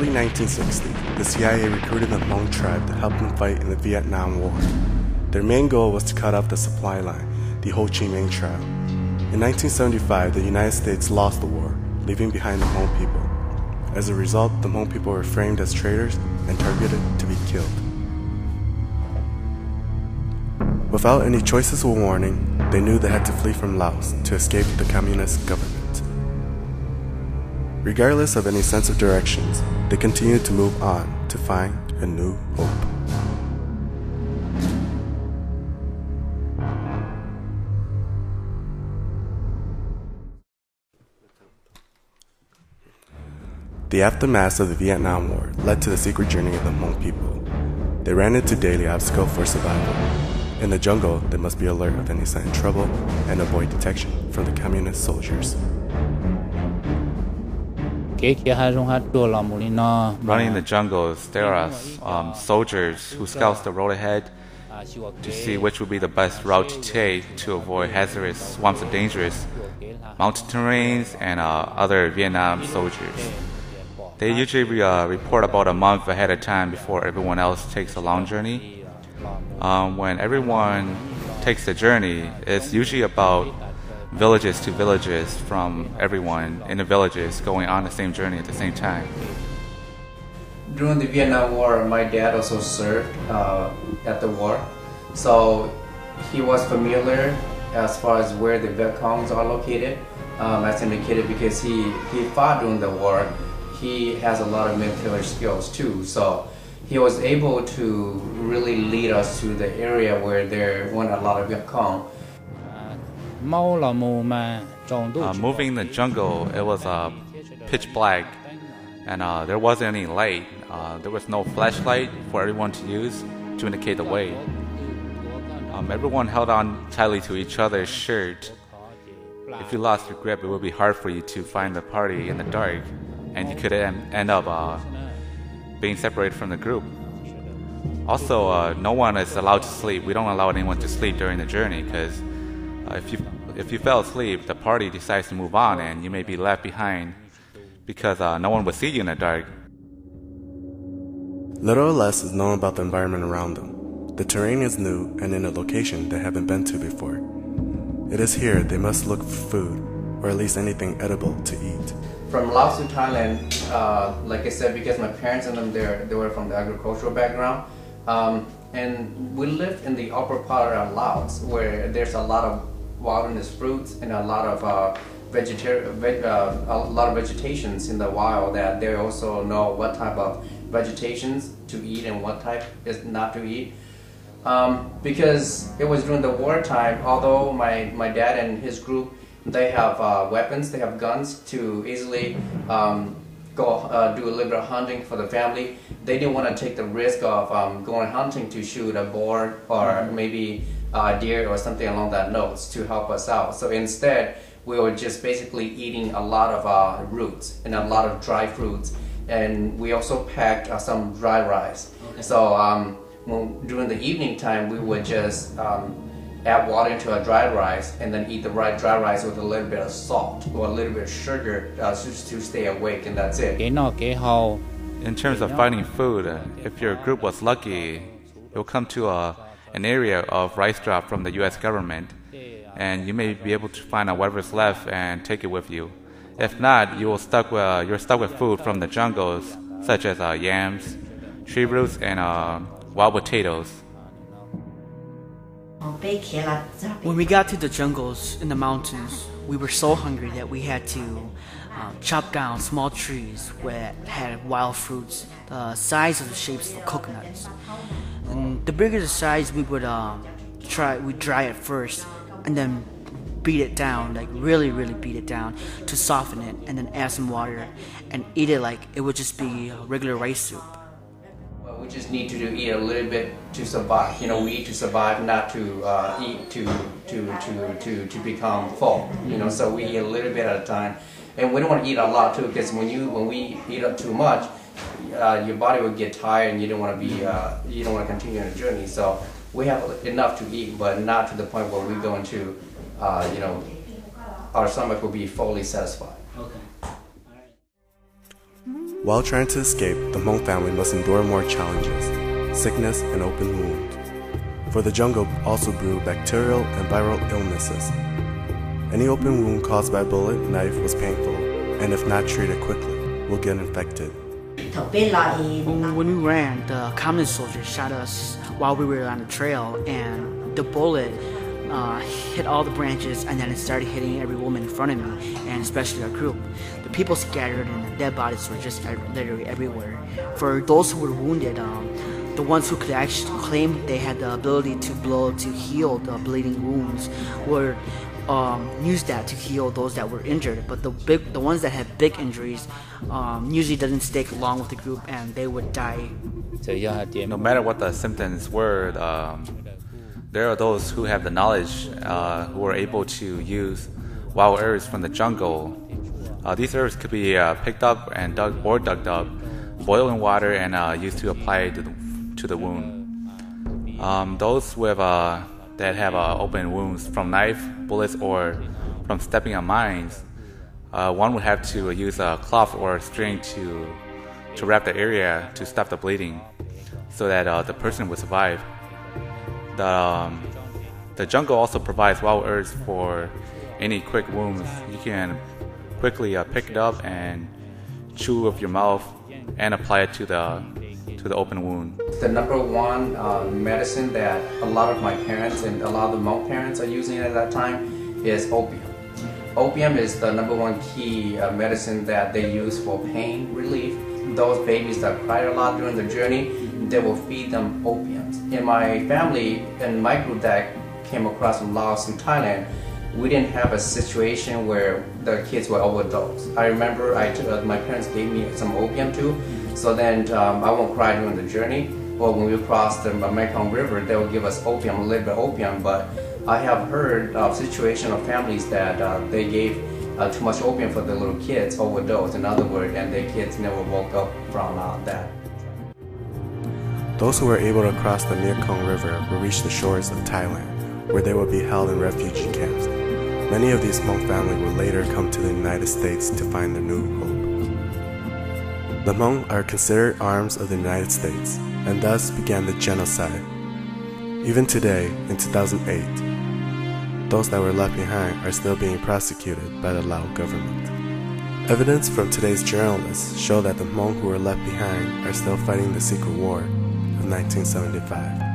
early 1960s, the CIA recruited the Hmong tribe to help them fight in the Vietnam War. Their main goal was to cut off the supply line, the Ho Chi Minh Trail. In 1975, the United States lost the war, leaving behind the Hmong people. As a result, the Hmong people were framed as traitors and targeted to be killed. Without any choices or warning, they knew they had to flee from Laos to escape the communist government. Regardless of any sense of directions, they continued to move on to find a new hope. The aftermath of the Vietnam War led to the secret journey of the Hmong people. They ran into daily obstacles for survival. In the jungle, they must be alert of any sign of trouble and avoid detection from the communist soldiers. Running in the jungles, there are soldiers who scout the road ahead to see which would be the best route to take to avoid hazardous swamps and dangerous mountain terrains and other Vietnam soldiers. They usually report about a month ahead of time before everyone else takes a long journey. When everyone takes the journey, it's usually about villages to villages from everyone in the villages going on the same journey at the same time. During the Vietnam War, my dad also served at the war, so he was familiar as far as where the Viet Congs are located, as indicated, because he fought during the war. He has a lot of military skills too, so he was able to really lead us to the area where there weren't a lot of Viet Cong. Moving in the jungle, it was pitch black, and there wasn't any light. There was no flashlight for everyone to use to indicate the way. Everyone held on tightly to each other's shirt. If you lost your grip, it would be hard for you to find the party in the dark, and you could end up being separated from the group. Also, no one is allowed to sleep. We don't allow anyone to sleep during the journey, because if you fell asleep, the party decides to move on and you may be left behind because no one will see you in the dark. Little or less is known about the environment around them. The terrain is new and in a location they haven't been to before. It is here they must look for food, or at least anything edible to eat. From Laos to Thailand, like I said, because my parents and them, they were from the agricultural background. And we lived in the upper part of Laos, where there's a lot of wilderness fruits and a lot of vegetations in the wild, that they also know what type of vegetations to eat and what type is not to eat. Because it was during the wartime, although my dad and his group, they have weapons, they have guns to easily go do a little bit of hunting for the family. They didn't want to take the risk of going hunting to shoot a boar or maybe a deer or something along that notes to help us out. So instead, we were just basically eating a lot of roots and a lot of dry fruits, and we also packed some dry rice. Okay. So during the evening time, we would just add water into a dry rice and then eat the dry rice with a little bit of salt or a little bit of sugar just to stay awake, and that's it. In terms of finding food, if your group was lucky, you'll come to an area of rice drop from the US government, and you may be able to find out whatever's left and take it with you. If not, you're stuck with food from the jungles, such as yams, tree roots, and wild potatoes. When we got to the jungles in the mountains, we were so hungry that we had to chop down small trees that had wild fruits, the size of the shapes of coconuts. And the bigger the size, we would dry it first, and then beat it down, like really beat it down to soften it, and then add some water and eat it like it would just be a regular rice soup. We just need to eat a little bit to survive. You know, we eat to survive, not to eat to become full. You know, so we eat a little bit at a time, and we don't want to eat a lot too, because when we eat up too much, your body will get tired, and you don't want to continue on the journey. So we have enough to eat, but not to the point where we go into, you know, our stomach will be fully satisfied. Okay. All right. While trying to escape, the Hmong family must endure more challenges, sickness and open wound. For the jungle also brew bacterial and viral illnesses. Any open wound caused by a bullet, knife was painful, and if not treated quickly, will get infected. When we ran, the communist soldiers shot us while we were on the trail, and the bullet hit all the branches, and then it started hitting every woman in front of me, and especially our group. The people scattered, and the dead bodies were just literally everywhere. For those who were wounded, the ones who could actually claim they had the ability to heal the bleeding wounds would use that to heal those that were injured. But the ones that had big injuries usually didn't stick along with the group, and they would die. No matter what the symptoms were, there are those who have the knowledge who are able to use wild herbs from the jungle. These herbs could be picked up and dug up, boiled in water, and used to apply to the wound. Those with that have open wounds from knife, bullets, or from stepping on mines, one would have to use a cloth or a string to wrap the area to stop the bleeding, so that the person would survive. The jungle also provides wild herbs for any quick wounds. You can quickly pick it up and chew with your mouth and apply it to the open wound. The number one medicine that a lot of my parents and a lot of the Hmong parents are using at that time is opium. Opium is the number one key medicine that they use for pain relief. Those babies that cry a lot during the journey, they will feed them opiums. In my family, in my group that came across from Laos and Thailand, we didn't have a situation where the kids were overdosed. I remember my parents gave me some opium too, so then I won't cry during the journey. Or when we cross the Mekong River, they will give us opium, a little bit of opium, but I have heard of situations of families that they gave too much opium for the little kids, overdosed, in other words, and their kids never woke up from that. Those who were able to cross the Mekong River will reach the shores of Thailand, where they will be held in refugee camps. Many of these Hmong families will later come to the United States to find their new hope. The Hmong are considered arms of the United States, and thus began the genocide. Even today, in 2008, those that were left behind are still being prosecuted by the Lao government. Evidence from today's journalists show that the Hmong who were left behind are still fighting the secret war of 1975.